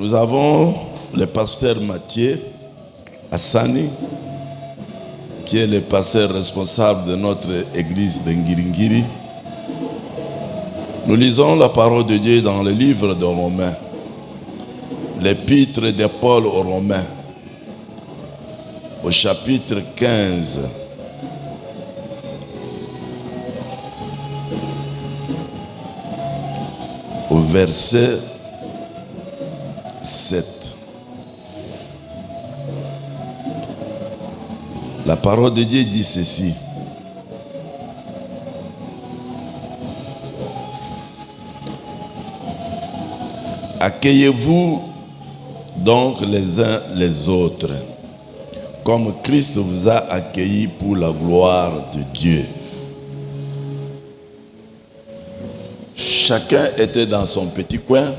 Nous avons le pasteur Mathieu Hassani, qui est le pasteur responsable de notre église de Ngiringiri. Nous lisons la parole de Dieu dans le livre de Romains, l'épître de Paul aux Romains, au chapitre 15. Au verset 7. La parole de Dieu dit ceci. Accueillez-vous donc les uns les autres, comme Christ vous a accueillis pour la gloire de Dieu. Chacun était dans son petit coin,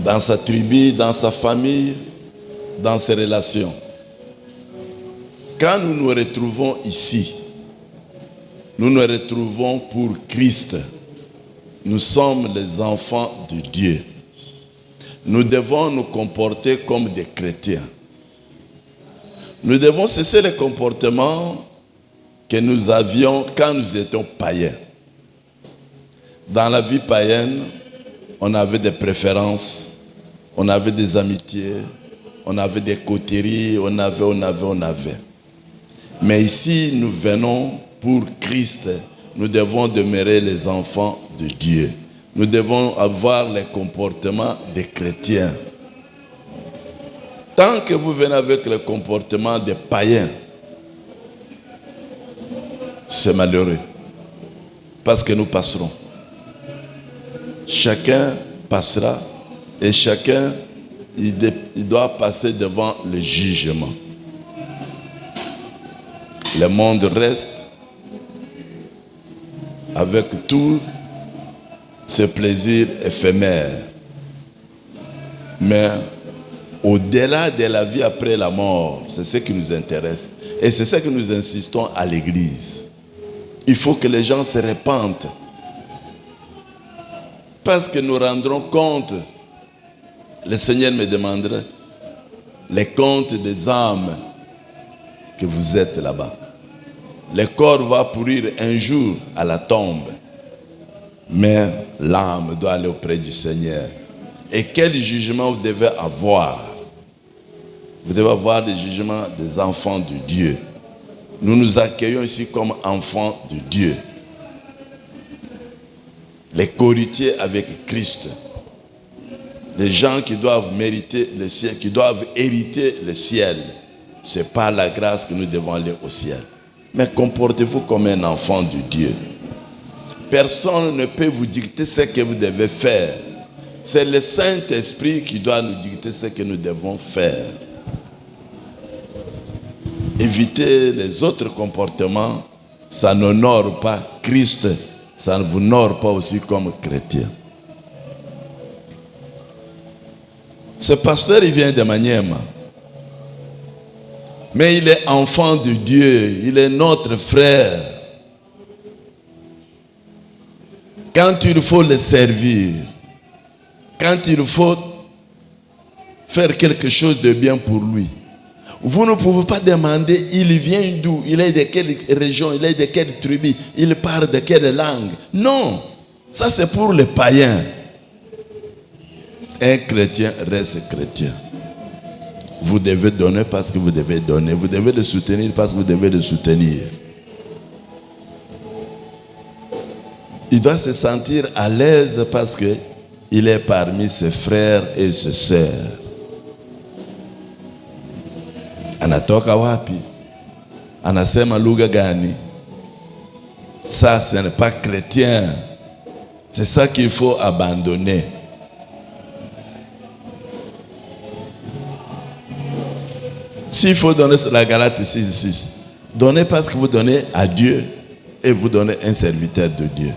dans sa tribu, dans sa famille, dans ses relations. Quand nous nous retrouvons ici, nous nous retrouvons pour Christ. Nous sommes les enfants de Dieu. Nous devons nous comporter comme des chrétiens. Nous devons cesser les comportements que nous avions quand nous étions païens. Dans la vie païenne, on avait des préférences, on avait des amitiés, on avait des coteries, on avait. Mais ici, nous venons pour Christ. Nous devons demeurer les enfants de Dieu. Nous devons avoir les comportements des chrétiens. Tant que vous venez avec le comportement des païens, c'est malheureux. Parce que nous passerons. Chacun passera et chacun il doit passer devant le jugement. Le monde reste avec tout ce plaisir éphémère. Mais au-delà de la vie après la mort, c'est ce qui nous intéresse. Et c'est ce que nous insistons à l'église. Il faut que les gens se répandent. Parce que nous rendrons compte, le Seigneur me demandera, les comptes des âmes que vous êtes là-bas. Le corps va pourrir un jour à la tombe, mais l'âme doit aller auprès du Seigneur. Et quel jugement vous devez avoir? Vous devez avoir le jugement des enfants de Dieu. Nous nous accueillons ici comme enfants de Dieu. Les co-héritiers avec Christ. Les gens qui doivent mériter le ciel, qui doivent hériter le ciel. C'est par la grâce que nous devons aller au ciel. Mais comportez-vous comme un enfant de Dieu. Personne ne peut vous dicter ce que vous devez faire. C'est le Saint-Esprit qui doit nous dicter ce que nous devons faire. Évitez les autres comportements. Ça n'honore pas Christ. Ça ne vous honore pas aussi comme chrétien. Ce pasteur, il vient de Maniema. Mais il est enfant de Dieu. Il est notre frère. Quand il faut le servir, quand il faut faire quelque chose de bien pour lui, vous ne pouvez pas demander, il vient d'où, il est de quelle région, il est de quelle tribu, il parle de quelle langue. Non, ça c'est pour les païens. Un chrétien reste chrétien. Vous devez donner parce que vous devez donner. Vous devez le soutenir parce que vous devez le soutenir. Il doit se sentir à l'aise parce qu'il est parmi ses frères et ses sœurs. Anatoka wapi? Anasema lugha gani? Ça, ce n'est pas chrétien. C'est ça qu'il faut abandonner. S'il faut donner la Galate 6:6, donnez parce que vous donnez à Dieu et vous donnez un serviteur de Dieu.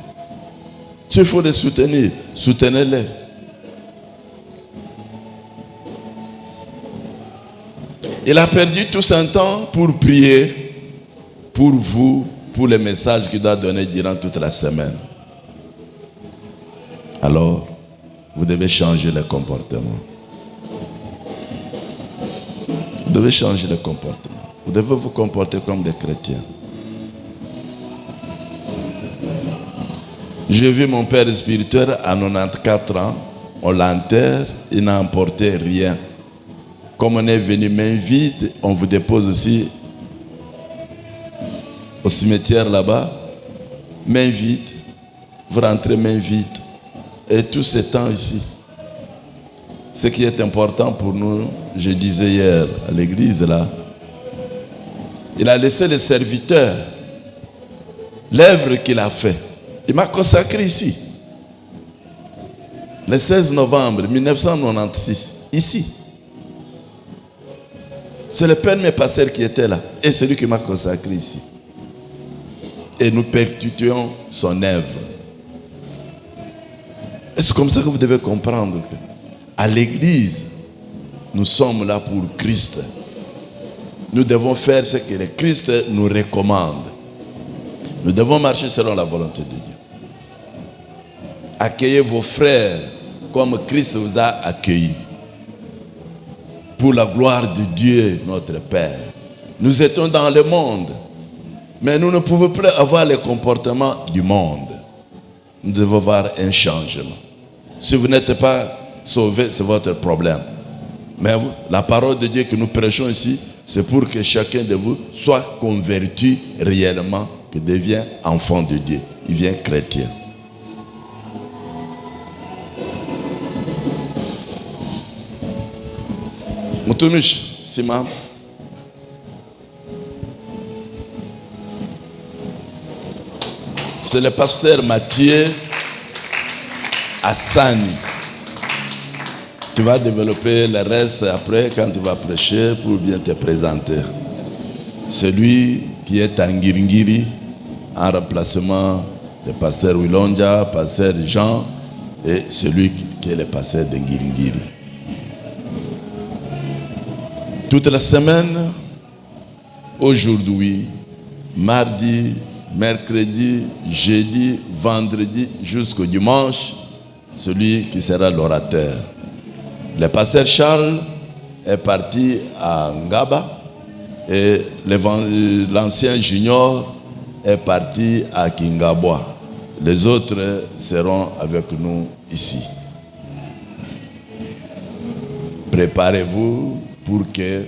S'il faut les soutenir, soutenez-les. Il a perdu tout son temps pour prier pour vous, pour les messages qu'il doit donner durant toute la semaine. Alors, vous devez changer le comportement. Vous devez changer le comportement. Vous devez vous comporter comme des chrétiens. J'ai vu mon père spirituel à 94 ans, on l'enterre, il n'a emporté rien. Comme on est venu main vide, on vous dépose aussi au cimetière là-bas, main vide, vous rentrez main vide. Et tout ce temps ici, ce qui est important pour nous, je disais hier à l'église là, il a laissé les serviteurs, l'œuvre qu'il a fait. Il m'a consacré ici. Le 16 novembre 1996, ici. C'est le père mes pasteurs qui était là. Et c'est lui qui m'a consacré ici. Et nous perpétuons son œuvre. Et c'est comme ça que vous devez comprendre qu'à l'église, nous sommes là pour Christ. Nous devons faire ce que le Christ nous recommande. Nous devons marcher selon la volonté de Dieu. Accueillez vos frères comme Christ vous a accueillis. Pour la gloire de Dieu, notre Père. Nous étions dans le monde, mais nous ne pouvons plus avoir le comportement du monde. Nous devons avoir un changement. Si vous n'êtes pas sauvé, c'est votre problème. Mais la parole de Dieu que nous prêchons ici, c'est pour que chacun de vous soit converti réellement, que devient enfant de Dieu. Il devient chrétien. Mutumishi, simama. C'est le pasteur Mathieu Hassani. Tu vas développer le reste après quand tu vas prêcher pour bien te présenter. Celui qui est à Ngiringiri en remplacement de pasteur Wilonja, pasteur Jean et celui qui est le pasteur de Ngiringiri. Toute la semaine, aujourd'hui, mardi, mercredi, jeudi, vendredi, jusqu'au dimanche, celui qui sera l'orateur. Le pasteur Charles est parti à Ngaba et l'ancien junior est parti à Kingabwa. Les autres seront avec nous ici. Préparez-vous pour que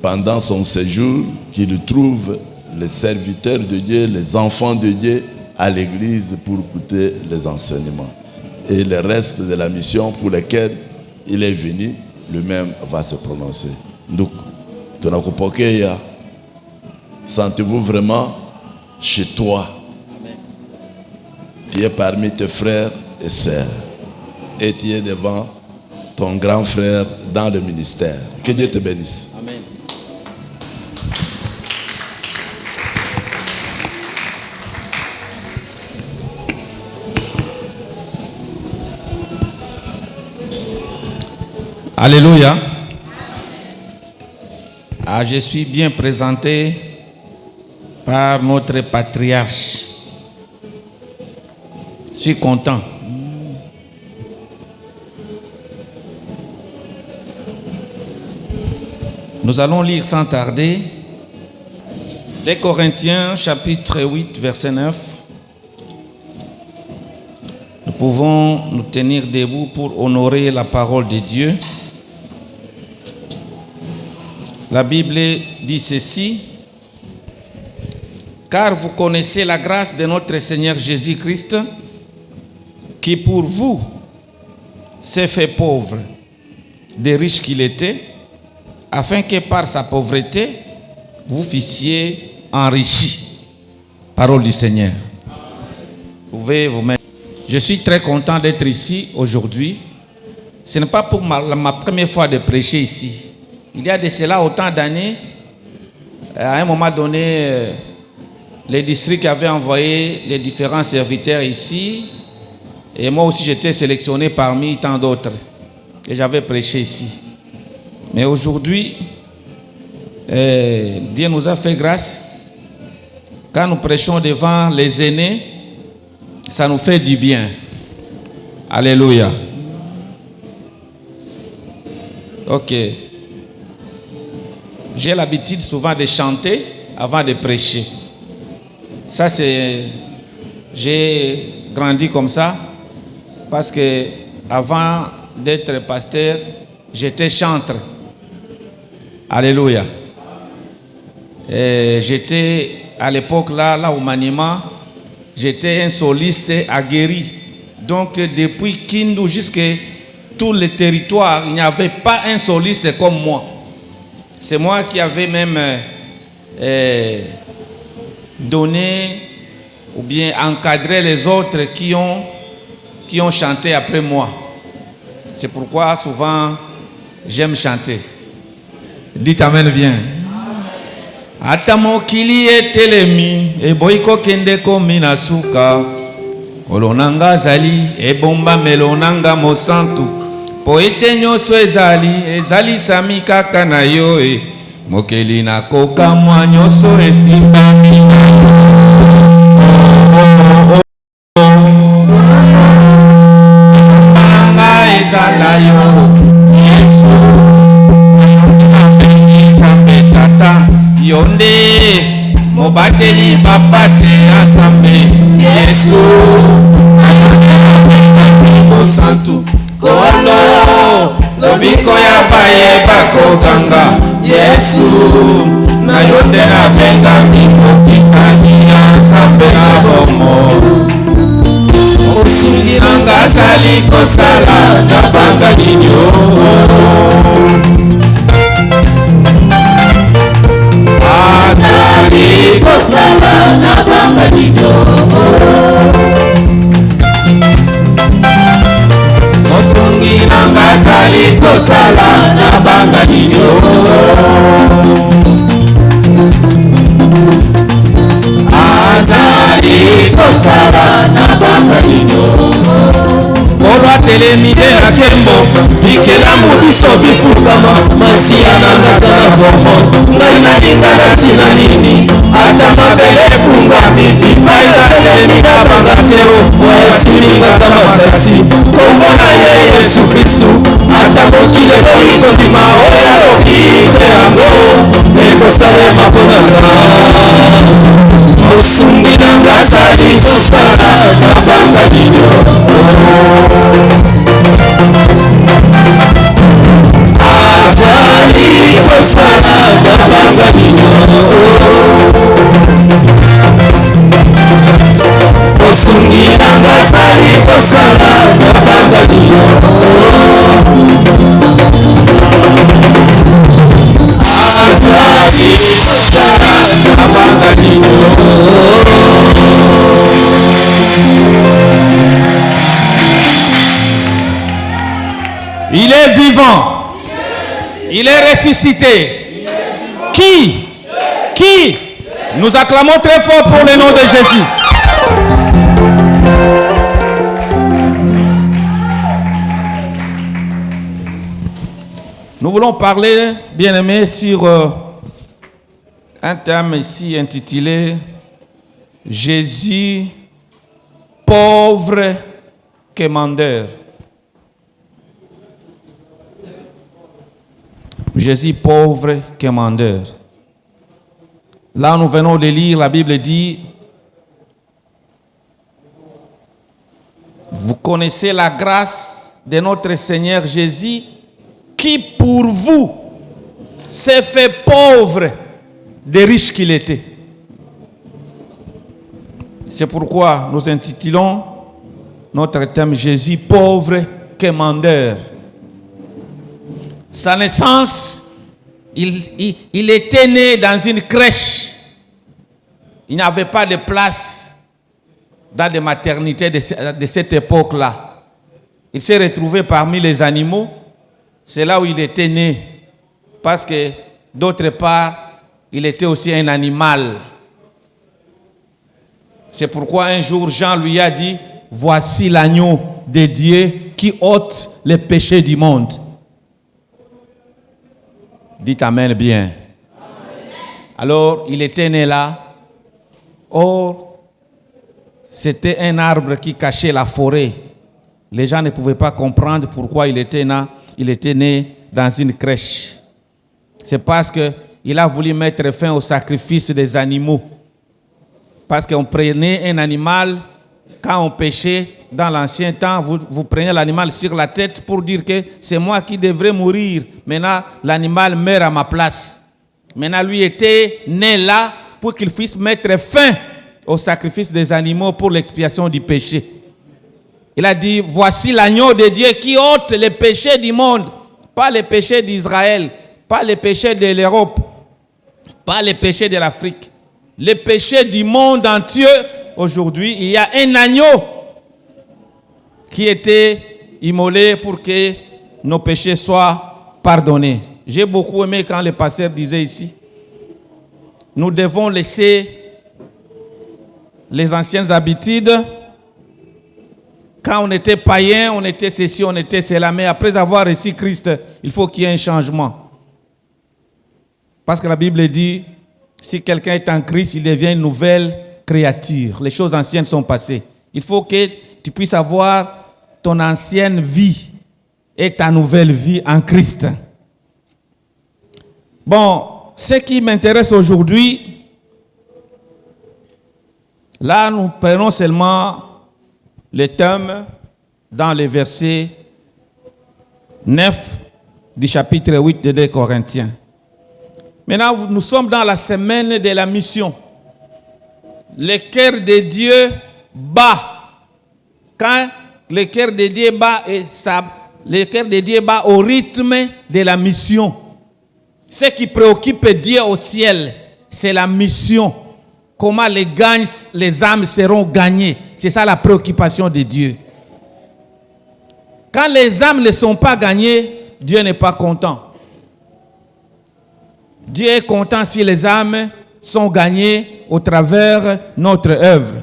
pendant son séjour, qu'il trouve les serviteurs de Dieu, les enfants de Dieu à l'église pour écouter les enseignements. Et le reste de la mission pour laquelle il est venu, lui-même va se prononcer. Donc, sentez-vous vraiment chez toi. Tu es parmi tes frères et sœurs. Et tu es devant ton grand frère dans le ministère. Que Dieu te bénisse. Amen. Alléluia. Je suis bien présenté par notre patriarche. Je suis content. Nous allons lire sans tarder 2 Corinthiens chapitre 8 verset 9. Nous pouvons nous tenir debout pour honorer la parole de Dieu. La Bible dit ceci: car vous connaissez la grâce de notre Seigneur Jésus-Christ, qui pour vous s'est fait pauvre, des riches qu'il était, afin que par sa pauvreté, vous fussiez enrichis. Parole du Seigneur. Vous pouvez vous mettre. Je suis très content d'être ici aujourd'hui. Ce n'est pas pour ma première fois de prêcher ici. Il y a de cela autant d'années, à un moment donné, les districts avaient envoyé les différents serviteurs ici. Et moi aussi, j'étais sélectionné parmi tant d'autres. Et j'avais prêché ici. Mais aujourd'hui, Dieu nous a fait grâce. Quand nous prêchons devant les aînés, ça nous fait du bien. Alléluia. Ok. J'ai l'habitude souvent de chanter avant de prêcher. Ça, c'est... J'ai grandi comme ça parce que avant d'être pasteur, j'étais chantre. Alléluia. Et j'étais à l'époque là au Maniema, j'étais un soliste aguerri. Donc depuis Kindu jusqu'à tout le territoire, il n'y avait pas un soliste comme moi. C'est moi qui avais même donné ou bien encadré les autres qui ont chanté après moi. C'est pourquoi souvent j'aime chanter. Dites amen bien. Atamokili etelemi eboiko kende komina suka olonanga zali ebomba melonanga mosantu poete nyoso ezali sami kaka na yo mokeli na koka mwa nyoso etimbami nanga ezala yo Yesu Nzambe tata yonde mobateli babate asambe Yesu mosantu kolo lobiko ya baye bakokanga Yesu na yonde na benga mimokitani asambe na bomo osungiranga sali kosala na banga ninyo azali kosala na banga ninyo osungiranga sali kosala na banga ninyo azali kosala na banga ninyo Olwa telemide akembo bikelamu biso bifukama masiya nanga sana bomo ngai nalinga natina nini ata mabele efungami ngai telemida banga teo wesilinga za makasi kombo na ye Yesu Kristu ata mokili kolikondima oyo ite yango ekosalema mponanga osungi nanga sali kosala na banga ninyo azali kosala na banga ninyo osungi nanga sali kosala na banga ninyo azali kosala na banga ninyo. Il est vivant. Il est ressuscité. Qui? Nous acclamons très fort pour le nom de Jésus. Nous voulons parler, bien-aimés, sur un thème ici intitulé Jésus, pauvre quémandeur. Jésus, pauvre quémandeur. Là, nous venons de lire, la Bible dit, vous connaissez la grâce de notre Seigneur Jésus, qui pour vous s'est fait pauvre des riches qu'il était. C'est pourquoi nous intitulons notre thème Jésus, pauvre quémandeur. Sa naissance, il était né dans une crèche. Il n'y avait pas de place dans des maternités de cette époque-là. Il s'est retrouvé parmi les animaux. C'est là où il était né. Parce que, d'autre part, il était aussi un animal. C'est pourquoi un jour, Jean lui a dit, « Voici l'agneau de Dieu qui ôte les péchés du monde. » Dites Amen bien. Amen. Alors, il était né là. Or, c'était un arbre qui cachait la forêt. Les gens ne pouvaient pas comprendre pourquoi il était né dans une crèche. C'est parce qu'il a voulu mettre fin au sacrifice des animaux. Parce qu'on prenait un animal, quand on pêchait dans l'ancien temps, vous prenez l'animal sur la tête pour dire que c'est moi qui devrais mourir. Maintenant, l'animal meurt à ma place. Maintenant, lui était né là pour qu'il puisse mettre fin au sacrifice des animaux pour l'expiation du péché. Il a dit, voici l'agneau de Dieu qui ôte les péchés du monde. Pas les péchés d'Israël, pas les péchés de l'Europe, pas les péchés de l'Afrique. Les péchés du monde entier. Aujourd'hui, il y a un agneau qui était immolé pour que nos péchés soient pardonnés. J'ai beaucoup aimé quand le pasteur disait ici, nous devons laisser les anciennes habitudes. Quand on était païen, on était ceci, on était cela. Mais après avoir reçu Christ, il faut qu'il y ait un changement. Parce que la Bible dit, si quelqu'un est en Christ, il devient une nouvelle créature. Les choses anciennes sont passées. Il faut que tu puisses avoir ton ancienne vie et ta nouvelle vie en Christ. Bon, ce qui m'intéresse aujourd'hui, là nous prenons seulement le thème dans les versets 9 du chapitre 8 de 2 Corinthiens. Maintenant, nous sommes dans la semaine de la mission. Le cœur de Dieu bat. Quand le cœur de Dieu bat, le cœur de Dieu bat au rythme de la mission. Ce qui préoccupe Dieu au ciel, c'est la mission. Comment les âmes seront gagnées. C'est ça la préoccupation de Dieu. Quand les âmes ne sont pas gagnées, Dieu n'est pas content. Dieu est content si les âmes sont gagnées au travers de notre œuvre.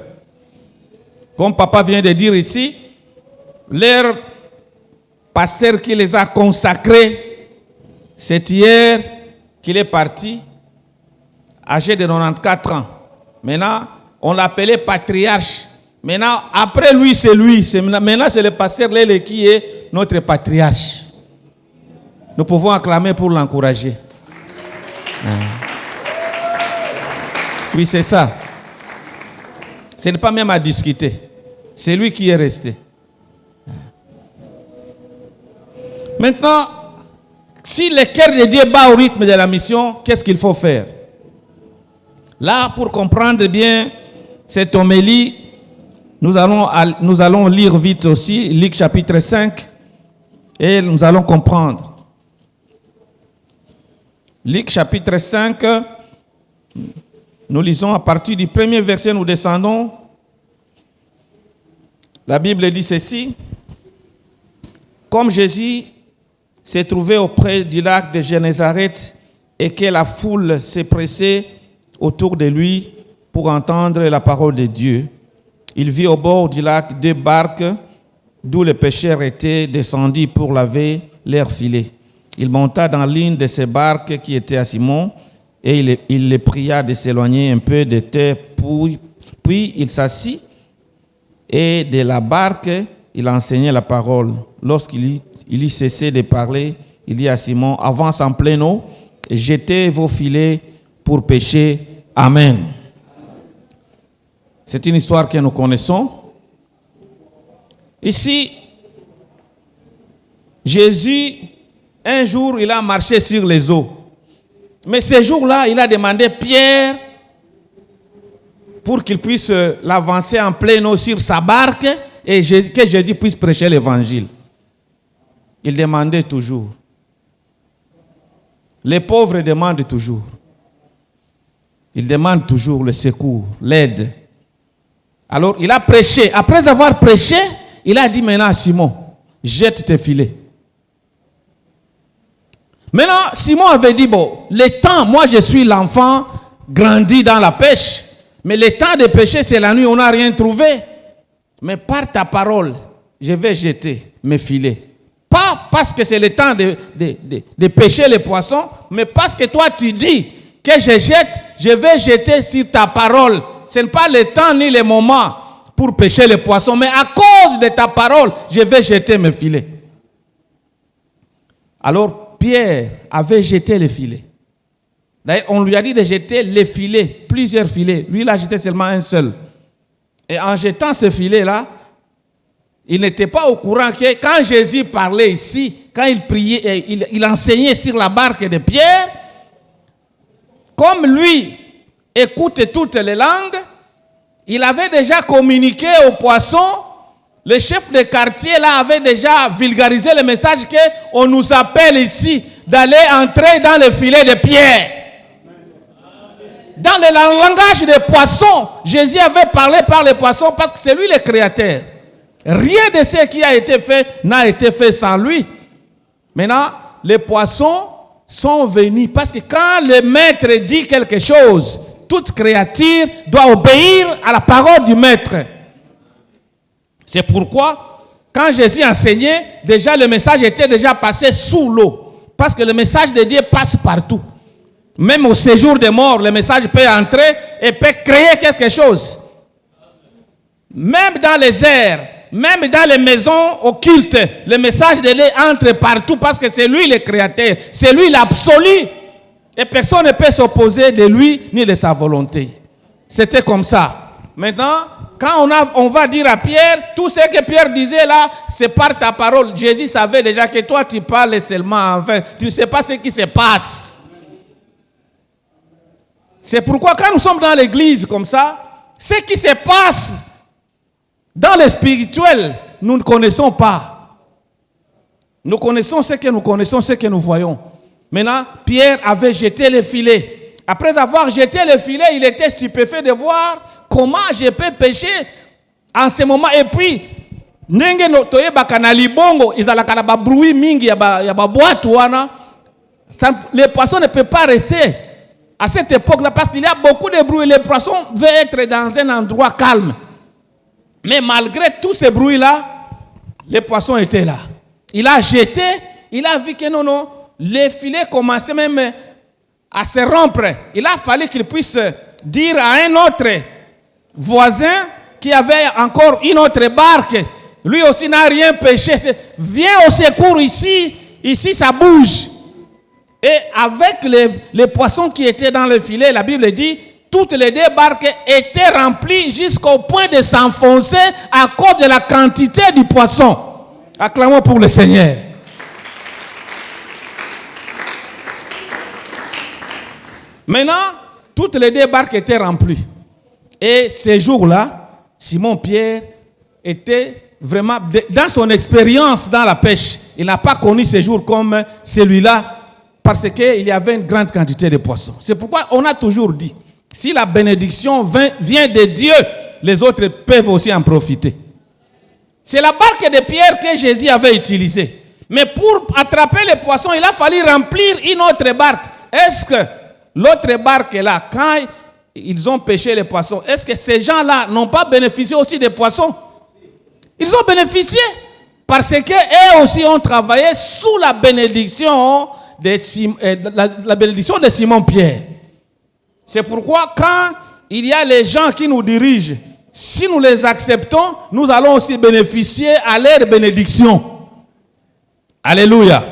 Comme papa vient de dire ici, leur pasteur qui les a consacrés, c'est hier qu'il est parti, âgé de 94 ans. Maintenant, on l'appelait patriarche. Maintenant, après lui, c'est lui. Maintenant, c'est le pasteur Lele qui est notre patriarche. Nous pouvons acclamer pour l'encourager. Oui, c'est ça. Ce n'est pas même à discuter. C'est lui qui est resté. Maintenant, si le cœur de Dieu bat au rythme de la mission, qu'est-ce qu'il faut faire? Là, pour comprendre bien cette homélie, nous allons lire vite aussi Luc chapitre 5 et nous allons comprendre. Luc chapitre 5, nous lisons à partir du premier verset, nous descendons. La Bible dit ceci. Comme Jésus s'est trouvé auprès du lac de Génézareth et que la foule s'est pressée autour de lui pour entendre la parole de Dieu, il vit au bord du lac 2 barques d'où les pêcheurs étaient descendus pour laver leurs filets. Il monta dans l'une de ces barques qui était à Simon et il les pria de s'éloigner un peu de terre. Puis il s'assit et de la barque, il enseignait la parole. Lorsqu'il eut cessé de parler, il dit à Simon, avance en pleine eau et jetez vos filets pour pêcher. Amen. C'est une histoire que nous connaissons. Ici, Jésus, un jour, il a marché sur les eaux. Mais ce jour-là, il a demandé Pierre pour qu'il puisse l'avancer en pleine eau sur sa barque et que Jésus puisse prêcher l'évangile. Il demandait toujours. Les pauvres demandent toujours. Ils demandent toujours le secours, l'aide. Alors, il a prêché. Après avoir prêché, il a dit maintenant à Simon, jette tes filets. Maintenant, Simon avait dit, bon, le temps, moi je suis l'enfant grandi dans la pêche, mais le temps de pêcher, c'est la nuit, on n'a rien trouvé. Mais par ta parole, je vais jeter mes filets. Pas parce que c'est le temps de pêcher les poissons, mais parce que toi tu dis que je vais jeter sur ta parole. Ce n'est pas le temps ni le moment. pour pêcher les poissons, mais à cause de ta parole, je vais jeter mes filets. Alors Pierre avait jeté les filets. D'ailleurs, on lui a dit de jeter les filets, plusieurs filets. Lui, il a jeté seulement un seul. Et en jetant ce filet-là, il n'était pas au courant que quand Jésus parlait ici, quand il priait, il enseignait sur la barque de Pierre, comme lui écoute toutes les langues, il avait déjà communiqué aux poissons. Le chef de quartier là avait déjà vulgarisé le message qu'on nous appelle ici d'aller entrer dans le filet de Pierre. Dans le langage des poissons, Jésus avait parlé par les poissons parce que c'est lui le créateur. Rien de ce qui a été fait n'a été fait sans lui. Maintenant, les poissons sont venus parce que quand le maître dit quelque chose, toute créature doit obéir à la parole du maître. C'est pourquoi, quand Jésus enseignait, déjà le message était déjà passé sous l'eau. Parce que le message de Dieu passe partout. Même au séjour des morts, le message peut entrer et peut créer quelque chose. Même dans les airs, même dans les maisons occultes, le message de Dieu entre partout parce que c'est lui le créateur, c'est lui l'absolu. Et personne ne peut s'opposer de lui ni de sa volonté. C'était comme ça. Maintenant, quand on va dire à Pierre, tout ce que Pierre disait là, c'est par ta parole. Jésus savait déjà que toi tu parles seulement en vain. Tu ne sais pas ce qui se passe. C'est pourquoi quand nous sommes dans l'église comme ça, ce qui se passe dans le spirituel, nous ne connaissons pas. Nous connaissons ce que nous connaissons, ce que nous voyons. Maintenant, Pierre avait jeté le filet. Après avoir jeté le filet, il était stupéfait de voir comment je peux pêcher en ce moment. Et puis, les poissons ne peuvent pas rester à cette époque-là parce qu'il y a beaucoup de bruit. Les poissons veulent être dans un endroit calme. Mais malgré tout ce bruit-là, les poissons étaient là. Il a jeté, il a vu que non, les filets commençaient même à se rompre. Il a fallu qu'il puisse dire à un autre voisin qui avait encore une autre barque, lui aussi n'a rien pêché. Viens au secours ici ça bouge. Et avec les poissons qui étaient dans le filet, la Bible dit, toutes les deux barques étaient remplies jusqu'au point de s'enfoncer à cause de la quantité du poisson. Acclamons pour le Seigneur. Maintenant, toutes les deux barques étaient remplies. Et ces jours-là, Simon-Pierre était vraiment, dans son expérience dans la pêche, il n'a pas connu ces jours comme celui-là parce qu'il y avait une grande quantité de poissons. C'est pourquoi on a toujours dit, si la bénédiction vient de Dieu, les autres peuvent aussi en profiter. C'est la barque de Pierre que Jésus avait utilisée. Mais pour attraper les poissons, il a fallu remplir une autre barque. Est-ce que l'autre barque là, quand ils ont pêché les poissons, est-ce que ces gens-là n'ont pas bénéficié aussi des poissons? Ils ont bénéficié parce qu'eux aussi ont travaillé sous la bénédiction la bénédiction de Simon-Pierre. C'est pourquoi quand il y a les gens qui nous dirigent, si nous les acceptons, nous allons aussi bénéficier à leur bénédiction. Alléluia.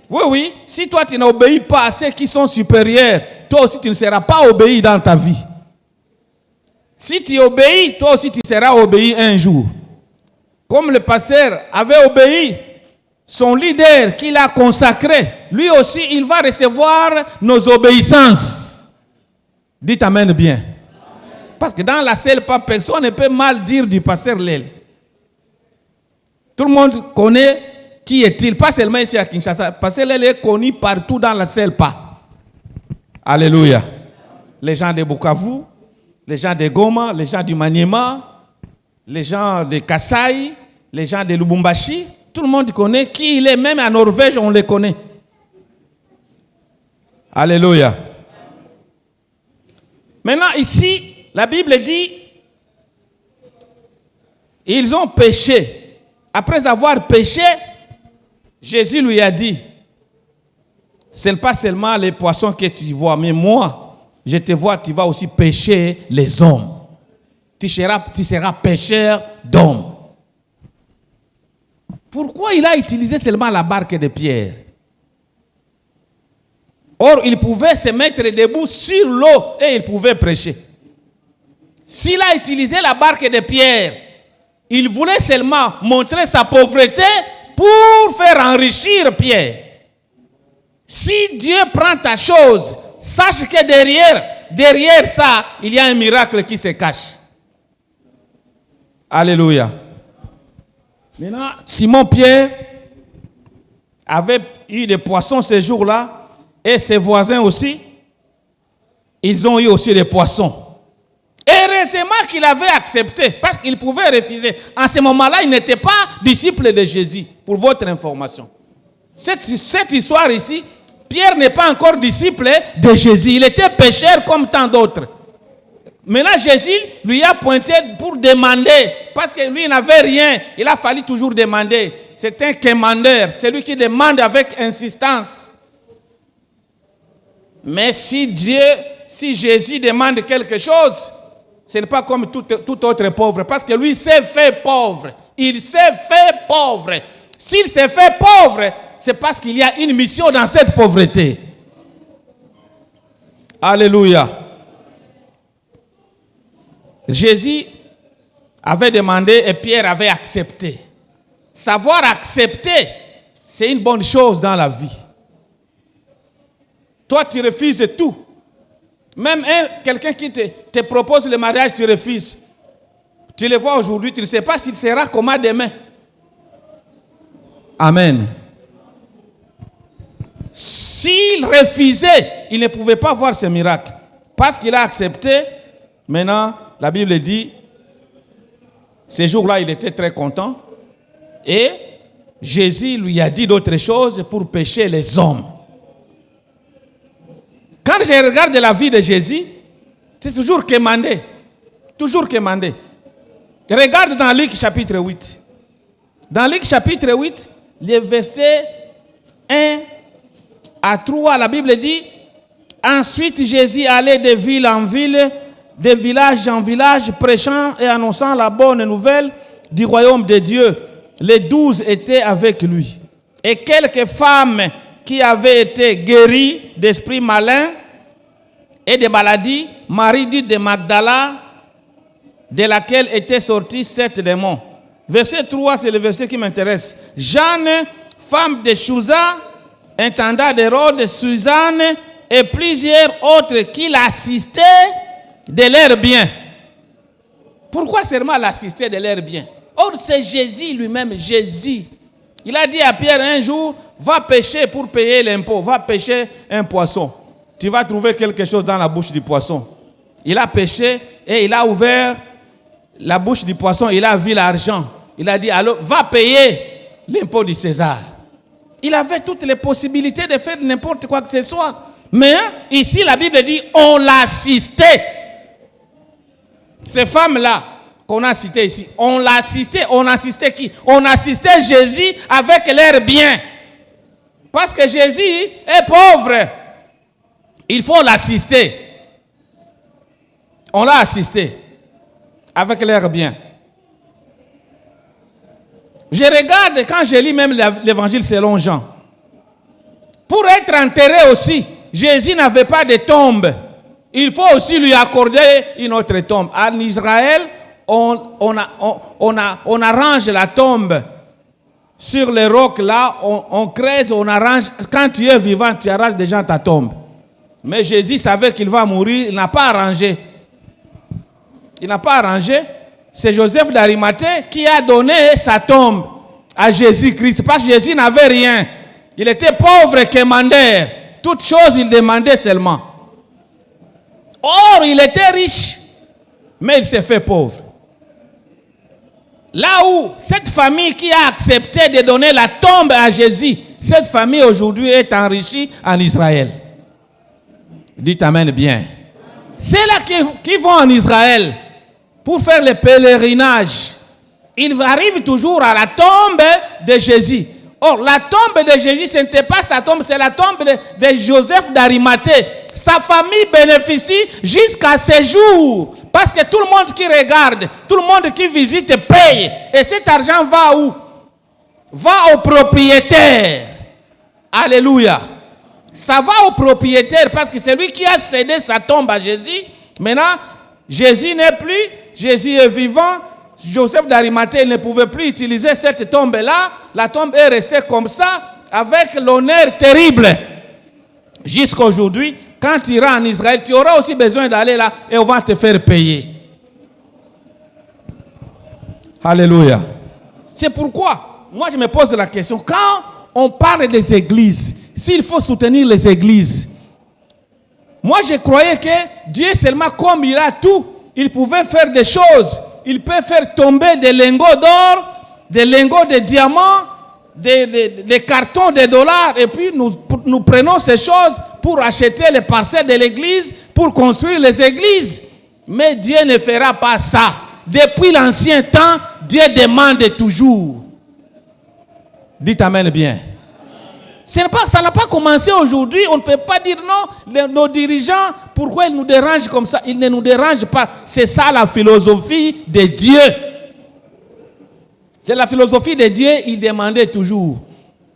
Oui, si toi tu n'obéis pas à ceux qui sont supérieurs, toi aussi tu ne seras pas obéi dans ta vie. Si tu obéis, toi aussi tu seras obéi un jour. Comme le pasteur avait obéi son leader qu'il a consacré, lui aussi il va recevoir nos obéissances. Dites amen bien. Amen. Parce que dans la salle, personne ne peut mal dire du pasteur Lel. Tout le monde connaît qui est-il, pas seulement ici à Kinshasa. Pasteur Lel est connu partout dans la salle. Alléluia. Les gens de Bukavu, les gens de Goma, les gens du Maniema, les gens de Kasai, les gens de Lubumbashi, tout le monde connaît qui il est, même à Norvège, on le connaît. Alléluia. Maintenant, ici, la Bible dit, ils ont péché. Après avoir péché, Jésus lui a dit, ce n'est pas seulement les poissons que tu vois, mais moi, je te vois, tu vas aussi pêcher les hommes. tu seras pécheur d'hommes. Pourquoi il a utilisé seulement la barque de Pierre? Or, il pouvait se mettre debout sur l'eau et il pouvait prêcher. S'il a utilisé la barque de Pierre, il voulait seulement montrer sa pauvreté pour faire enrichir Pierre. Si Dieu prend ta chose, sache que derrière ça, il y a un miracle qui se cache. Alléluia. Maintenant, Simon-Pierre avait eu des poissons ce jour-là, et ses voisins aussi, ils ont eu aussi des poissons. Heureusement qu'il avait accepté, parce qu'il pouvait refuser. En ce moment-là, il n'était pas disciple de Jésus, pour votre information. Cette histoire ici, Pierre n'est pas encore disciple de Jésus. Il était pécheur comme tant d'autres. Maintenant, Jésus lui a pointé pour demander, parce que lui n'avait rien. Il a fallu toujours demander. C'est un commandeur, celui qui demande avec insistance. Mais si Jésus demande quelque chose, ce n'est pas comme tout autre pauvre, parce que lui s'est fait pauvre. Il s'est fait pauvre. S'il s'est fait pauvre, c'est parce qu'il y a une mission dans cette pauvreté. Alléluia. Jésus avait demandé et Pierre avait accepté. Savoir accepter, c'est une bonne chose dans la vie. Toi, tu refuses tout. Même quelqu'un qui te propose le mariage, tu refuses. Tu le vois aujourd'hui, tu ne sais pas s'il sera comment demain. Amen. S'il refusait, il ne pouvait pas voir ce miracle. Parce qu'il a accepté, maintenant, la Bible dit, ce jour-là, il était très content. Et Jésus lui a dit d'autres choses pour pécher les hommes. Quand je regarde la vie de Jésus, c'est toujours commandé. Toujours commandé. Regarde dans Luc chapitre 8. Dans Luc chapitre 8, les versets 1 à 3, la Bible dit, ensuite Jésus allait de ville en ville, de village en village, prêchant et annonçant la bonne nouvelle du royaume de Dieu. Les 12 étaient avec lui. Et quelques femmes qui avaient été guéries d'esprits malins et de maladies, Marie dite de Magdala, de laquelle étaient sortis 7 démons. Verset 3, c'est le verset qui m'intéresse. Jeanne, femme de Chouza, intendant d'Hérode, Suzanne et plusieurs autres qui l'assistaient de leurs biens. Pourquoi seulement l'assister de leurs biens? Or, c'est Jésus lui-même, Jésus. Il a dit à Pierre un jour, va pêcher pour payer l'impôt, va pêcher un poisson. Tu vas trouver quelque chose dans la bouche du poisson. Il a pêché et il a ouvert la bouche du poisson, il a vu l'argent. Il a dit, alors, va payer l'impôt du César. Il avait toutes les possibilités de faire n'importe quoi que ce soit. Mais ici, la Bible dit, on l'assistait. Ces femmes-là qu'on a citées ici, on l'assistait. On assistait qui? On assistait Jésus avec leurs biens. Parce que Jésus est pauvre. Il faut l'assister. On l'a assisté avec leurs biens. Je regarde quand je lis même l'évangile selon Jean. Pour être enterré aussi, Jésus n'avait pas de tombe. Il faut aussi lui accorder une autre tombe. En Israël, on arrange la tombe sur les rocs là, on creuse, on arrange. Quand tu es vivant, tu arranges déjà ta tombe. Mais Jésus savait qu'il va mourir, il n'a pas arrangé. Il n'a pas arrangé. C'est Joseph d'Arimathée qui a donné sa tombe à Jésus-Christ. Parce que Jésus n'avait rien. Il était pauvre commandeur. Toutes choses, il demandait seulement. Or, il était riche, mais il s'est fait pauvre. Là où cette famille qui a accepté de donner la tombe à Jésus, cette famille aujourd'hui est enrichie en Israël. Dites amen bien. C'est là qui vont en Israël pour faire le pèlerinage. Ils arrivent toujours à la tombe de Jésus. Or, la tombe de Jésus, ce n'était pas sa tombe, c'est la tombe de Joseph d'Arimathée. Sa famille bénéficie jusqu'à ce jour. Parce que tout le monde qui regarde, tout le monde qui visite paye. Et cet argent va où? Va au propriétaire. Alléluia. Ça va au propriétaire parce que c'est lui qui a cédé sa tombe à Jésus. Maintenant, Jésus n'est plus, Jésus est vivant. Joseph d'Arimathée ne pouvait plus utiliser cette tombe-là. La tombe est restée comme ça, avec l'honneur terrible. Jusqu'à aujourd'hui, quand tu iras en Israël, tu auras aussi besoin d'aller là et on va te faire payer. Alléluia. C'est pourquoi, moi je me pose la question, quand on parle des églises, s'il faut soutenir les églises, moi je croyais que Dieu seulement comme il a tout, il pouvait faire des choses. Il peut faire tomber des lingots d'or, des lingots de diamants, des cartons de dollars, et puis nous prenons ces choses pour acheter les parcelles de l'église, pour construire les églises. Mais Dieu ne fera pas ça. Depuis l'ancien temps, Dieu demande toujours. Dites Amen bien. Ça n'a pas commencé aujourd'hui. On ne peut pas dire non. Nos dirigeants, pourquoi ils nous dérangent comme ça? Ils ne nous dérangent pas. C'est ça la philosophie de Dieu. C'est la philosophie de Dieu. Il demandait toujours.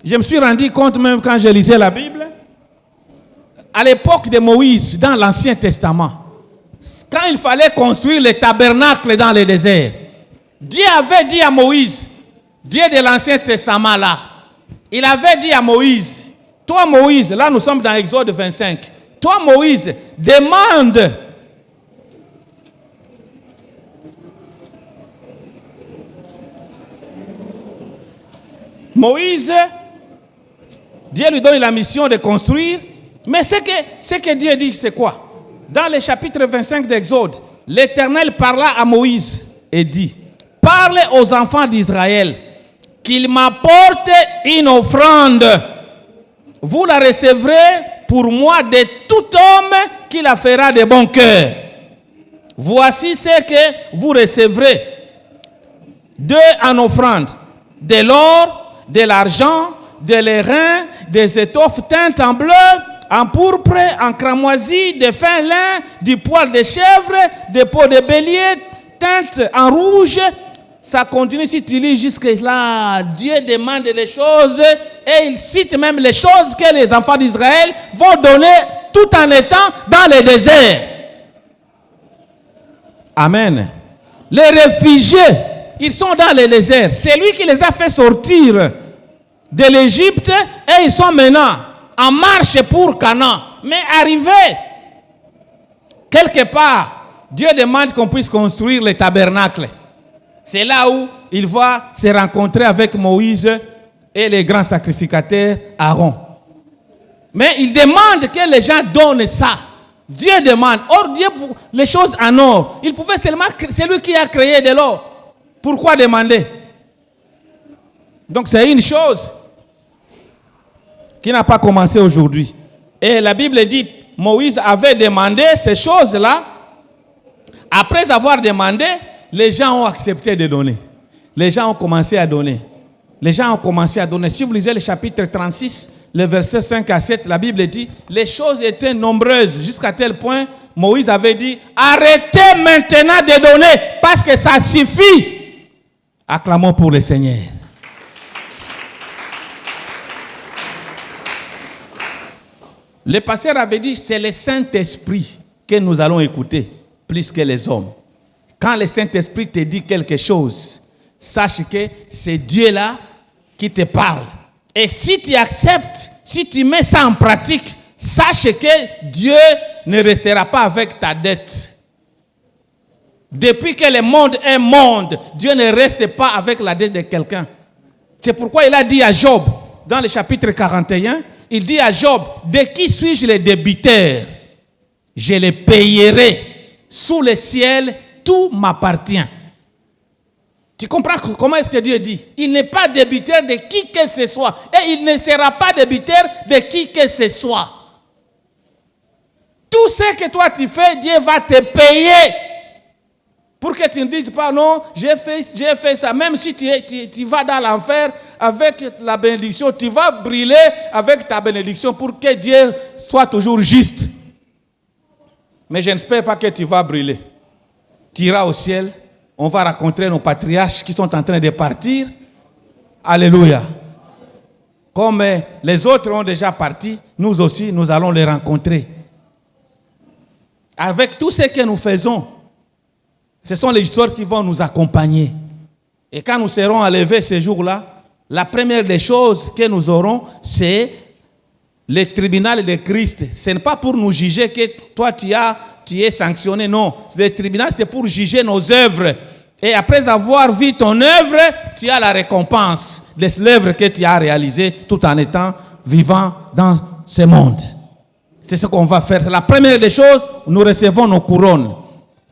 Je me suis rendu compte même quand je lisais la Bible. À l'époque de Moïse, dans l'Ancien Testament, quand il fallait construire le tabernacle dans le désert, Dieu avait dit à Moïse, Dieu de l'Ancien Testament là, il avait dit à Moïse, toi Moïse, là nous sommes dans Exode 25, toi Moïse, demande Moïse, Dieu lui donne la mission de construire, mais ce que Dieu dit, c'est quoi? Dans le chapitre 25 d'Exode, l'Éternel parla à Moïse et dit, parle aux enfants d'Israël qu'il m'apporte une offrande. Vous la recevrez pour moi de tout homme qui la fera de bon cœur. Voici ce que vous recevrez en offrande. De l'or, de l'argent, de l'airain, des étoffes teintes en bleu, en pourpre, en cramoisi, de fin lin, du poil de chèvre, des peaux de bélier teintes en rouge. Ça continue, si tu lis jusque là, Dieu demande les choses et il cite même les choses que les enfants d'Israël vont donner tout en étant dans le désert. Amen. Les réfugiés, ils sont dans le désert. C'est lui qui les a fait sortir de l'Égypte et ils sont maintenant en marche pour Canaan. Mais arrivés quelque part, Dieu demande qu'on puisse construire le tabernacle. C'est là où il va se rencontrer avec Moïse et les grands sacrificateurs Aaron. Mais il demande que les gens donnent ça. Dieu demande. Or, Dieu, les choses en or, il pouvait seulement, c'est lui qui a créé de l'or. Pourquoi demander? Donc c'est une chose qui n'a pas commencé aujourd'hui. Et la Bible dit, Moïse avait demandé ces choses-là. Après avoir demandé, les gens ont accepté de donner. Les gens ont commencé à donner. Les gens ont commencé à donner. Si vous lisez le chapitre 36, le verset 5 à 7, la Bible dit, les choses étaient nombreuses jusqu'à tel point, Moïse avait dit, arrêtez maintenant de donner parce que ça suffit. Acclamons pour le Seigneur. Le pasteur avait dit, c'est le Saint-Esprit que nous allons écouter plus que les hommes. Quand le Saint-Esprit te dit quelque chose, sache que c'est Dieu là qui te parle. Et si tu acceptes, si tu mets ça en pratique, sache que Dieu ne restera pas avec ta dette. Depuis que le monde est monde, Dieu ne reste pas avec la dette de quelqu'un. C'est pourquoi il a dit à Job, dans le chapitre 41, il dit à Job, de qui suis-je le débiteur? Je le payerai. Sous le ciel, tout m'appartient. Tu comprends comment est-ce que Dieu dit? Il n'est pas débiteur de qui que ce soit. Et il ne sera pas débiteur de qui que ce soit. Tout ce que toi tu fais, Dieu va te payer. Pour que tu ne dises pas non, j'ai fait ça. Même si tu vas dans l'enfer avec la bénédiction, tu vas brûler avec ta bénédiction pour que Dieu soit toujours juste. Mais je n'espère pas que tu vas brûler. tu iras au ciel, on va rencontrer nos patriarches qui sont en train de partir. Alléluia. Comme les autres ont déjà parti, nous aussi, nous allons les rencontrer. Avec tout ce que nous faisons, ce sont les histoires qui vont nous accompagner. Et quand nous serons enlevés ce jour-là, la première des choses que nous aurons, c'est le tribunal de Christ. Ce n'est pas pour nous juger que toi tu es sanctionné, non. Le tribunal, c'est pour juger nos œuvres. Et après avoir vu ton œuvre, tu as la récompense de l'œuvre que tu as réalisée tout en étant vivant dans ce monde. C'est ce qu'on va faire. La première des choses, nous recevons nos couronnes.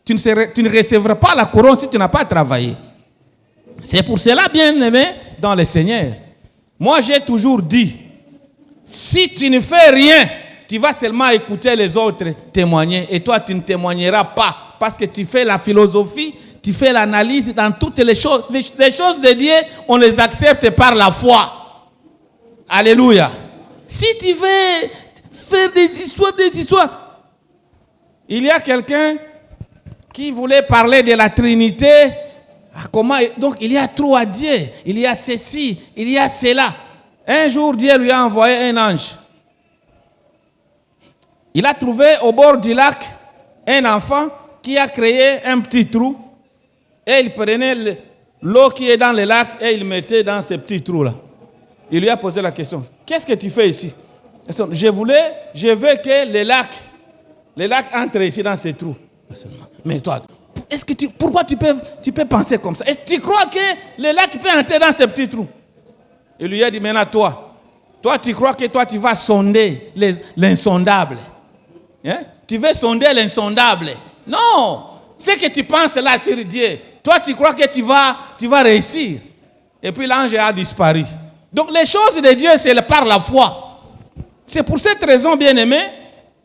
Tu ne recevras pas la couronne si tu n'as pas travaillé. C'est pour cela, bien-aimé, dans le Seigneur. Moi, j'ai toujours dit, si tu ne fais rien, tu vas seulement écouter les autres témoigner et toi, tu ne témoigneras pas parce que tu fais la philosophie, tu fais l'analyse dans toutes les choses. Les choses de Dieu, on les accepte par la foi. Alléluia. Si tu veux faire des histoires. Il y a quelqu'un qui voulait parler de la Trinité. Comment, donc il y a trois dieux, il y a ceci, il y a cela. Un jour, Dieu lui a envoyé un ange. Il a trouvé au bord du lac un enfant qui a créé un petit trou et il prenait l'eau qui est dans le lac et il mettait dans ce petit trou-là. Il lui a posé la question, qu'est-ce que tu fais ici? Je veux que le lac entre ici dans ce trou. Mais toi, pourquoi tu peux penser comme ça? Est-ce que tu crois que le lac peut entrer dans ce petit trou? Il lui a dit, maintenant toi tu crois que toi tu vas sonder l'insondable. Hein? Tu veux sonder l'insondable. Non, ce que tu penses là sur Dieu, toi tu crois que tu vas réussir. Et puis l'ange a disparu. Donc les choses de Dieu, c'est par la foi. C'est pour cette raison, bien-aimé,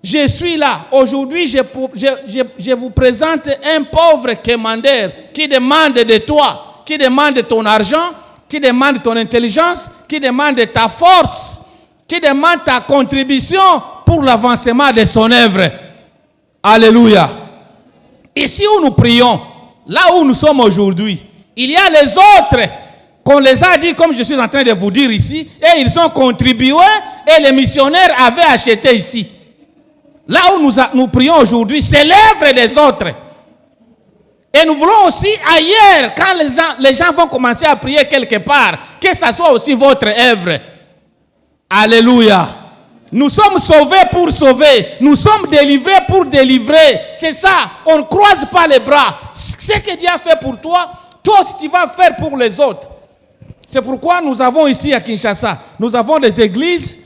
je suis là. Aujourd'hui, je vous présente un pauvre commandeur qui demande de toi, qui demande ton argent, qui demande ton intelligence, qui demande ta force, qui demande ta contribution pour l'avancement de son œuvre. Alléluia. Ici où nous prions, là où nous sommes aujourd'hui, il y a les autres qu'on les a dit, comme je suis en train de vous dire ici, et ils ont contribué et les missionnaires avaient acheté ici. Là où nous prions aujourd'hui, c'est l'œuvre des autres. Et nous voulons aussi ailleurs, quand les gens vont commencer à prier quelque part, que ça soit aussi votre œuvre. Alléluia. Nous sommes sauvés pour sauver. Nous sommes délivrés pour délivrer. C'est ça. On ne croise pas les bras. Ce que Dieu a fait pour toi, toi aussi tu vas faire pour les autres. C'est pourquoi nous avons ici à Kinshasa, nous avons des églises.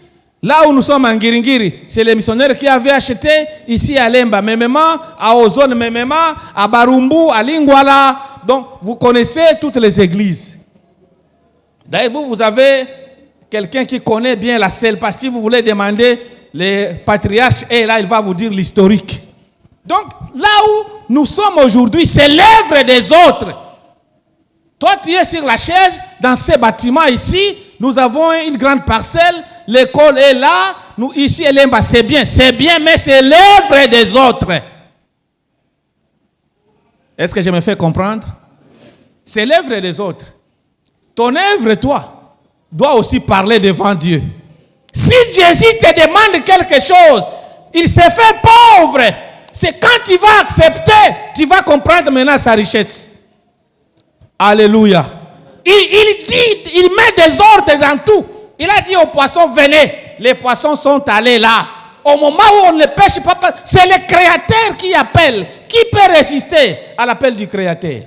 Là où nous sommes en Ngiringiri, c'est les missionnaires qui avaient acheté ici à Lemba, Memema, à Ozone, Memema, à Barumbu, à Lingwala. Donc, vous connaissez toutes les églises. D'ailleurs, vous avez quelqu'un qui connaît bien la CELPA. Si vous voulez demander les patriarches, et là, il va vous dire l'historique. Donc, là où nous sommes aujourd'hui, c'est l'œuvre des autres. Toi, tu es sur la chaise, dans ces bâtiments ici, nous avons une grande parcelle, l'école est là, nous ici, Elemba, c'est bien, mais c'est l'œuvre des autres. Est-ce que je me fais comprendre? C'est l'œuvre des autres. Ton œuvre, toi, doit aussi parler devant Dieu. Si Jésus te demande quelque chose, il se fait pauvre. C'est quand tu vas accepter, tu vas comprendre maintenant sa richesse. Alléluia. Il met des ordres dans tout. Il a dit aux poissons, venez. Les poissons sont allés là. Au moment où on ne pêche pas, c'est le Créateur qui appelle. Qui peut résister à l'appel du Créateur?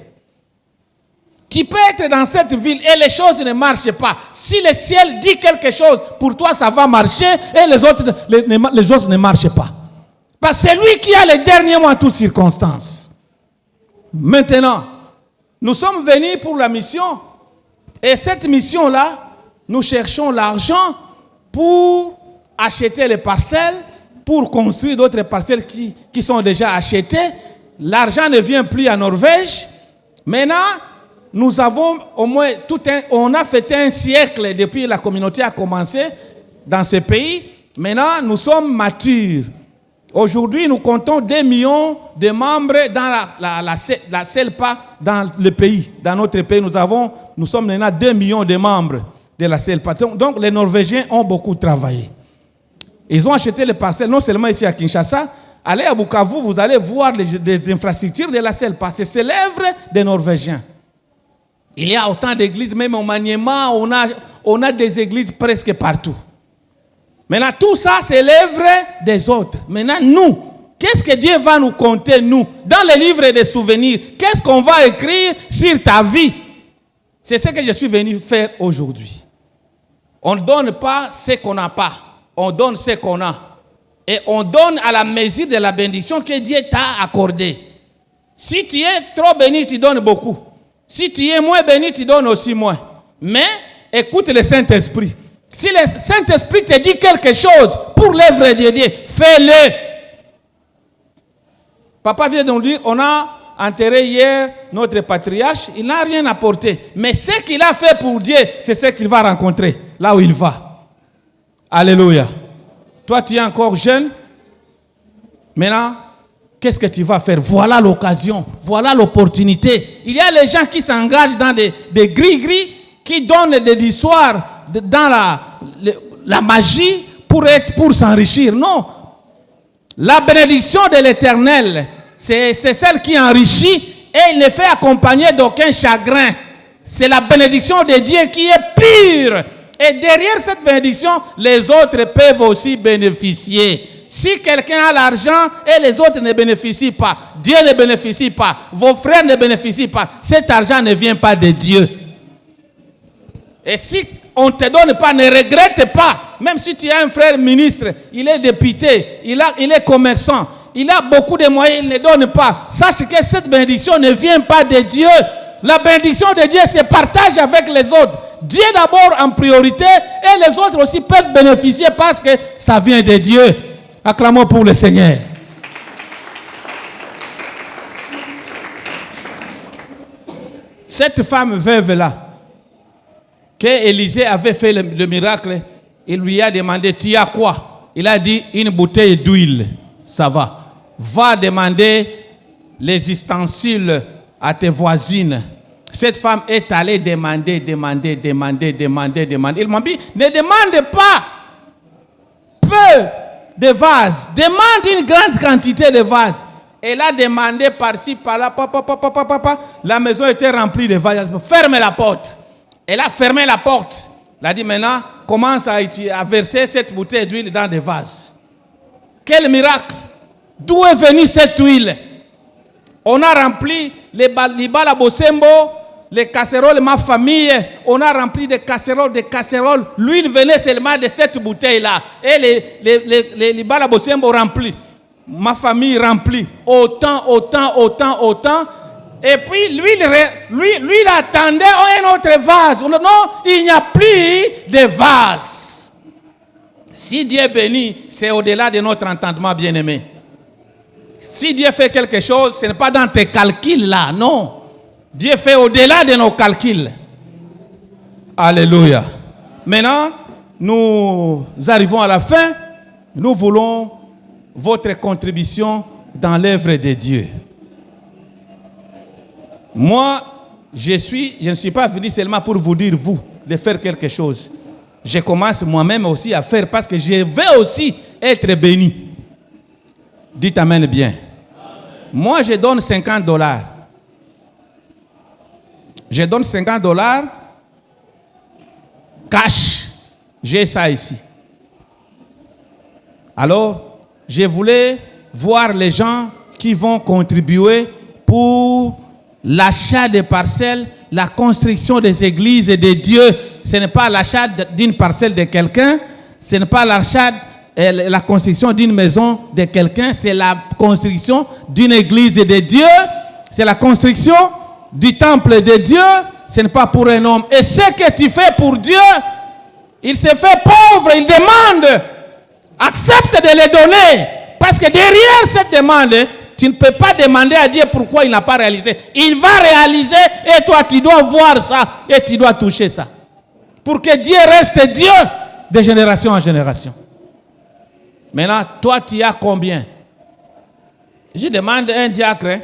Tu peux être dans cette ville et les choses ne marchent pas. Si le ciel dit quelque chose, pour toi ça va marcher et les autres ne marchent pas. Parce que c'est lui qui a le dernier mot en toutes circonstances. Maintenant, nous sommes venus pour la mission. Et cette mission-là, nous cherchons l'argent pour acheter les parcelles, pour construire d'autres parcelles qui sont déjà achetées. L'argent ne vient plus en Norvège. Maintenant, nous avons au moins on a fêté un siècle depuis la communauté a commencé dans ce pays. Maintenant, nous sommes matures. Aujourd'hui, nous comptons 2 millions de membres dans la CELPA dans le pays. Dans notre pays, nous sommes maintenant 2 millions de membres de la CELPA. Donc, les Norvégiens ont beaucoup travaillé. Ils ont acheté les parcelles, non seulement ici à Kinshasa. Allez à Bukavu, vous allez voir des infrastructures de la CELPA. C'est l'œuvre des Norvégiens. Il y a autant d'églises, même au Maniema, on a des églises presque partout. Maintenant, tout ça, c'est l'œuvre des autres. Maintenant, nous, qu'est-ce que Dieu va nous conter, nous, dans les livres de souvenirs? Qu'est-ce qu'on va écrire sur ta vie? C'est ce que je suis venu faire aujourd'hui. On ne donne pas ce qu'on n'a pas. On donne ce qu'on a. Et on donne à la mesure de la bénédiction que Dieu t'a accordée. Si tu es trop béni, tu donnes beaucoup. Si tu es moins béni, tu donnes aussi moins. Mais écoute le Saint-Esprit. Si le Saint-Esprit te dit quelque chose pour l'œuvre de Dieu, fais-le. Papa vient de nous dire, on a enterré hier notre patriarche, il n'a rien apporté. Mais ce qu'il a fait pour Dieu, c'est ce qu'il va rencontrer, là où il va. Alléluia. Toi, tu es encore jeune. Maintenant, qu'est-ce que tu vas faire? Voilà l'occasion, voilà l'opportunité. Il y a les gens qui s'engagent dans des gris-gris, qui donnent des histoires dans la magie pour s'enrichir. Non. La bénédiction de l'Éternel, c'est celle qui enrichit et il ne fait accompagner d'aucun chagrin. C'est la bénédiction de Dieu qui est pure. Et derrière cette bénédiction, les autres peuvent aussi bénéficier. Si quelqu'un a l'argent et les autres ne bénéficient pas, Dieu ne bénéficie pas, vos frères ne bénéficient pas, cet argent ne vient pas de Dieu. Et si on ne te donne pas, ne regrette pas. Même si tu as un frère ministre, il est député, il est commerçant, il a beaucoup de moyens, il ne donne pas. Sache que cette bénédiction ne vient pas de Dieu. La bénédiction de Dieu se partage avec les autres. Dieu d'abord en priorité et les autres aussi peuvent bénéficier parce que ça vient de Dieu. Acclamons pour le Seigneur. Cette femme veuve-là, qu'Élisée avait fait le miracle, il lui a demandé, tu as quoi? Il a dit, une bouteille d'huile, ça va. Va demander les ustensiles à tes voisines. Cette femme est allée demander. Il m'a dit, ne demande pas peu de vases, demande une grande quantité de vases. Elle a demandé par-ci, par-là, la maison était remplie de vases. Ferme la porte. Elle a fermé la porte. Elle a dit maintenant, commence à verser cette bouteille d'huile dans des vases. Quel miracle! D'où est venue cette huile? On a rempli les balabosembo, les casseroles, ma famille, on a rempli des casseroles. L'huile venait seulement de cette bouteille-là. Et les balabosembo remplis. Ma famille remplie. Autant. Et puis, lui, il attendait un autre vase. Non, il n'y a plus de vase. Si Dieu bénit, c'est au-delà de notre entendement, bien-aimé. Si Dieu fait quelque chose, ce n'est pas dans tes calculs là, non. Dieu fait au-delà de nos calculs. Alléluia. Maintenant, nous arrivons à la fin. Nous voulons votre contribution dans l'œuvre de Dieu. Moi, je ne suis pas venu seulement pour vous dire, vous, de faire quelque chose. Je commence moi-même aussi à faire parce que je veux aussi être béni. Dites amen bien. Amen. Moi, je donne $50. Je donne $50 cash. J'ai ça ici. Alors, je voulais voir les gens qui vont contribuer pour l'achat des parcelles, la construction des églises et de Dieu. Ce n'est pas l'achat d'une parcelle de quelqu'un, ce n'est pas l'achat, la construction d'une maison de quelqu'un, c'est la construction d'une église de Dieu, c'est la construction du temple de Dieu, ce n'est pas pour un homme. Et ce que tu fais pour Dieu, il se fait pauvre, il demande, accepte de le donner, parce que derrière cette demande, tu ne peux pas demander à Dieu pourquoi il n'a pas réalisé. Il va réaliser et toi tu dois voir ça et tu dois toucher ça. Pour que Dieu reste Dieu de génération en génération. Maintenant, toi tu as combien? Je demande à un diacre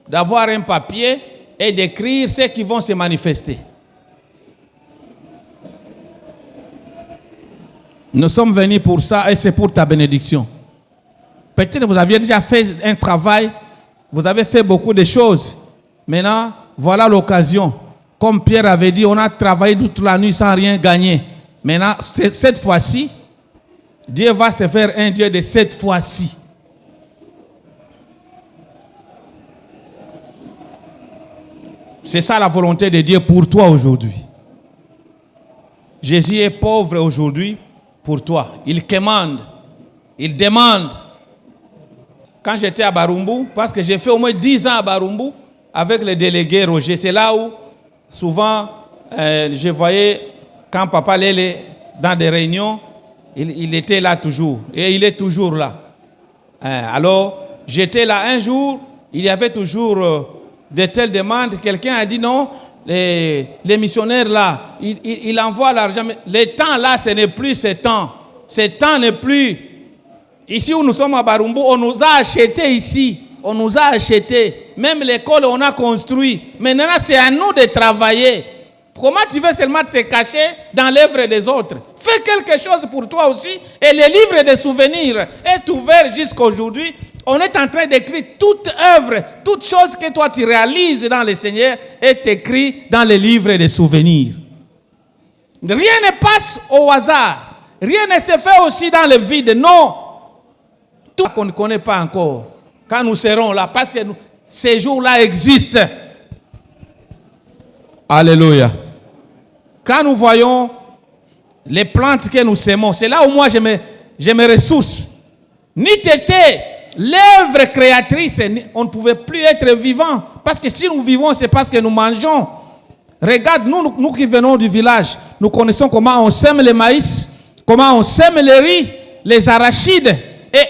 d'avoir un papier et d'écrire ceux qui vont se manifester. Nous sommes venus pour ça et c'est pour ta bénédiction. Peut-être que vous aviez déjà fait un travail, vous avez fait beaucoup de choses. Maintenant, voilà l'occasion. Comme Pierre avait dit, on a travaillé toute la nuit sans rien gagner. Maintenant, cette fois-ci, Dieu va se faire un Dieu de cette fois-ci. C'est ça la volonté de Dieu pour toi aujourd'hui. Jésus est pauvre aujourd'hui pour toi. Il commande, il demande. Quand j'étais à Barumbu, parce que j'ai fait au moins 10 ans à Barumbu avec le délégué Roger, c'est là où souvent je voyais quand Papa allait dans des réunions, il était là toujours et il est toujours là. Alors j'étais là un jour, il y avait toujours de telles demandes. Quelqu'un a dit non, les missionnaires là, ils envoient l'argent. Mais le temps là, ce n'est plus ce temps. Ce temps n'est plus. Ici où nous sommes à Barumbu, on nous a acheté ici. On nous a acheté. Même l'école, on a construit. Maintenant, c'est à nous de travailler. Comment tu veux seulement te cacher dans l'œuvre des autres? Fais quelque chose pour toi aussi. Et le livre des souvenirs est ouvert jusqu'à aujourd'hui. On est en train d'écrire toute œuvre, toute chose que toi tu réalises dans le Seigneur est écrit dans le livre des souvenirs. Rien ne passe au hasard. Rien ne se fait aussi dans le vide. Non. Tout qu'on ne connaît pas encore. Quand nous serons là, parce que ces jours-là existent. Alléluia. Quand nous voyons les plantes que nous sémons, c'est là où moi je me ressource. Ni t'étais l'œuvre créatrice, on ne pouvait plus être vivant. Parce que si nous vivons, c'est parce que nous mangeons. Regarde, nous qui venons du village, nous connaissons comment on sème le maïs, comment on sème le riz, les arachides.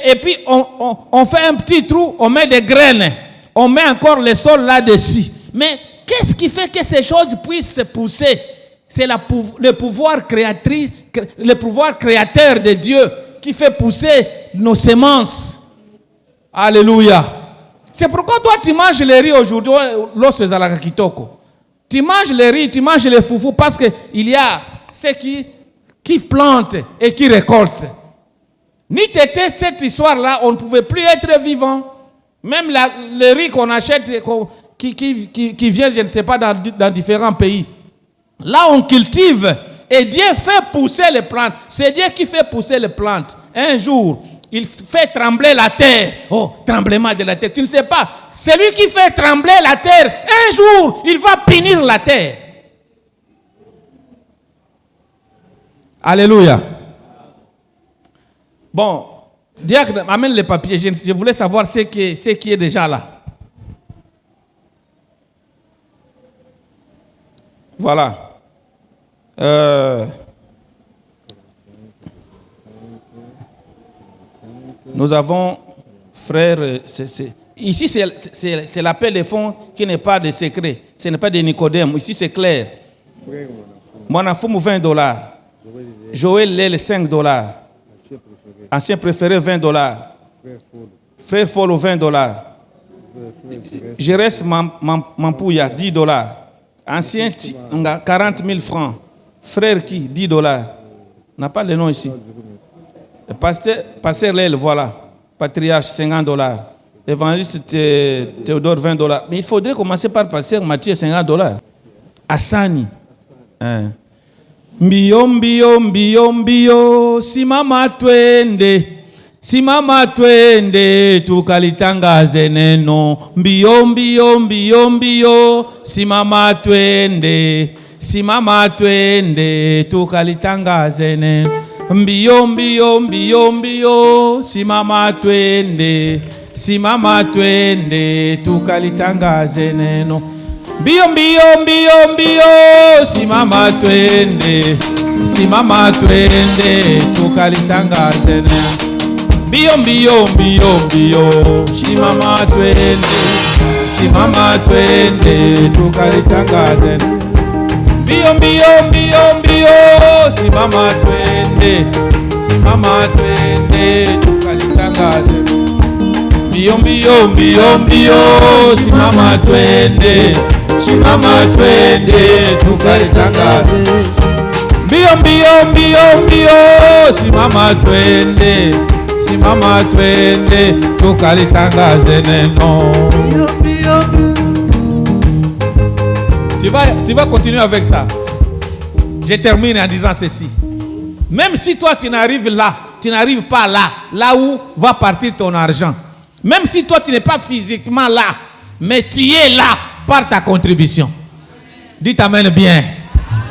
Et puis on fait un petit trou, on met des graines, on met encore le sol là-dessus. Mais qu'est-ce qui fait que ces choses puissent se pousser? C'est le pouvoir créatrice, le pouvoir créateur de Dieu qui fait pousser nos semences. Alléluia. C'est pourquoi toi tu manges le riz aujourd'hui, lorsque tu es kitoko. Tu manges le riz, tu manges le foufou parce qu'il y a ceux qui plantent et qui récoltent. Ni t'étais cette histoire-là, on ne pouvait plus être vivant. Même le riz qu'on achète, qui vient, je ne sais pas, dans différents pays. Là, on cultive et Dieu fait pousser les plantes. C'est Dieu qui fait pousser les plantes. Un jour, il fait trembler la terre. Oh, tremblement de la terre. Tu ne sais pas. C'est lui qui fait trembler la terre. Un jour, il va punir la terre. Alléluia. Bon, diacre, amène les papiers. Je voulais savoir ce qui est déjà là. Voilà. Nous avons, frère, ici c'est l'appel des fonds qui n'est pas de secret. Ce n'est pas de Nicodème. Ici c'est clair. Mon enfant, $20. Joël Lel, $5. Ancien préféré, $20. Frère Follow, $20. Je reste Mampouya, $10. Ancien, 40 000 francs. Frère qui, $10. N'a pas le nom ici. Pasteur Lel, voilà. Patriarche, $50. Évangéliste Théodore, $20. Mais il faudrait commencer par Pasteur Mathieu, $50. Assani. Mbio, mbio, mbio, mbio, simama twende, tukalitangaze neno. Mbio, mbio, mbio, mbio, simama twende, tukalitangaze neno. Mbio, mbio, mbio, mbio, simama twende, tukalitangaze neno. Mbio, mbio, mbio, mbio, simama twende, tukalitangaze neno. Mbio, mbio, mbio, mbio, simama twende, tukalitangaze neno. Mbio, mbio, mbio, mbio, simama twende, tukalitangaze. Mbio mbio mbio mbio, simama twende, simama twende, tukaitangaze. Mbio mbio mbio mbio, simama twende, simama twende, tukalitangaze neno. Tu vas continuer avec ça. Je termine en disant ceci. Même si toi tu n'arrives là, tu n'arrives pas là, là où va partir ton argent. Même si toi tu n'es pas physiquement là, mais tu es là par ta contribution. Dites amen bien.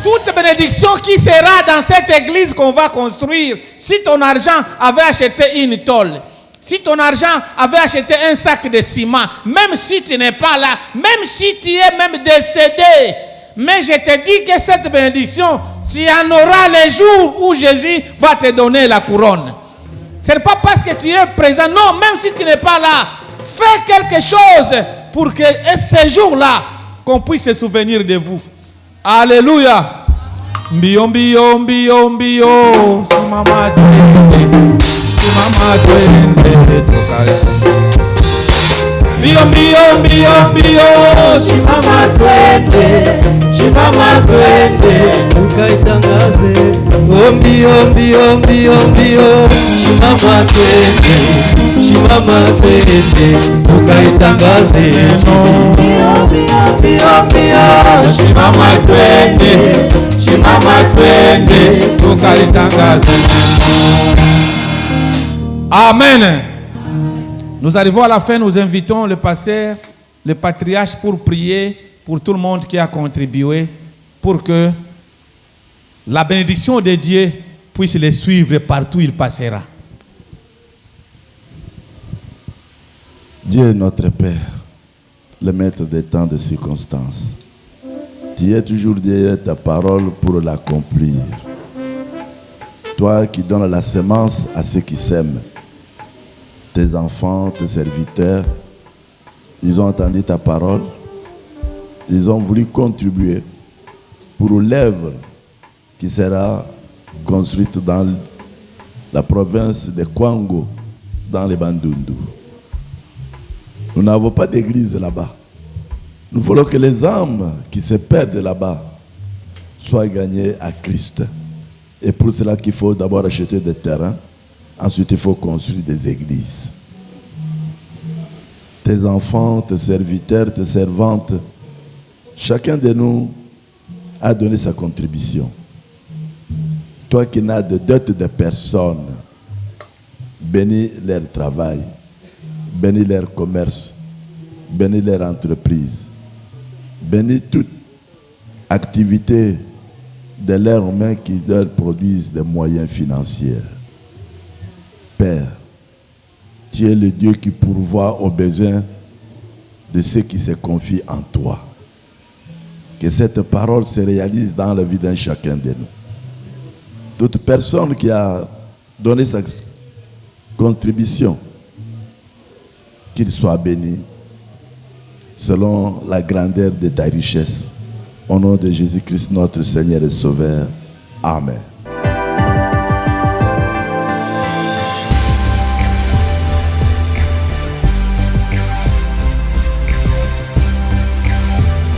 Toute bénédiction qui sera dans cette église qu'on va construire, si ton argent avait acheté une tôle, si ton argent avait acheté un sac de ciment, même si tu n'es pas là, même si tu es même décédé, mais je te dis que cette bénédiction, tu en auras les jours où Jésus va te donner la couronne. Ce n'est pas parce que tu es présent, non, même si tu n'es pas là, fais quelque chose pour que ces jours-là, qu'on puisse se souvenir de vous. Alléluia. Mbio mbio mbio mbio, simama twende, simama twende, tukale. Mbio mbio mbio mbio, simama twende, simama twende, tukaitangaze. Mbio mbio mbio mbio, simama twende, simama twende, tukaitangaze. Mbio mbio mbio mbio, simama twende, simama twende, tukaitangaze. Amen. Nous arrivons à la fin, nous invitons le pasteur, le patriarche pour prier pour tout le monde qui a contribué, pour que la bénédiction de Dieu puisse les suivre partout où il passera. Dieu est notre Père, le maître des temps de circonstances. Tu es toujours derrière ta parole pour l'accomplir. Toi qui donnes la semence à ceux qui sèment. Tes enfants, tes serviteurs, ils ont entendu ta parole, ils ont voulu contribuer pour l'œuvre qui sera construite dans la province de Kwango, dans les Bandundu. Nous n'avons pas d'église là-bas. Nous voulons que les âmes qui se perdent là-bas soient gagnées à Christ. Et pour cela qu'il faut d'abord acheter des terrains. Ensuite, il faut construire des églises. Tes enfants, tes serviteurs, tes servantes, chacun de nous a donné sa contribution. Toi qui n'as de dette de personne, bénis leur travail, bénis leur commerce, bénis leur entreprise, bénis toute activité de leurs mains qui leur produisent des moyens financiers. Père, tu es le Dieu qui pourvoit aux besoins de ceux qui se confient en toi. Que cette parole se réalise dans la vie d'un chacun de nous. Toute personne qui a donné sa contribution, qu'il soit béni selon la grandeur de ta richesse. Au nom de Jésus-Christ, notre Seigneur et Sauveur. Amen.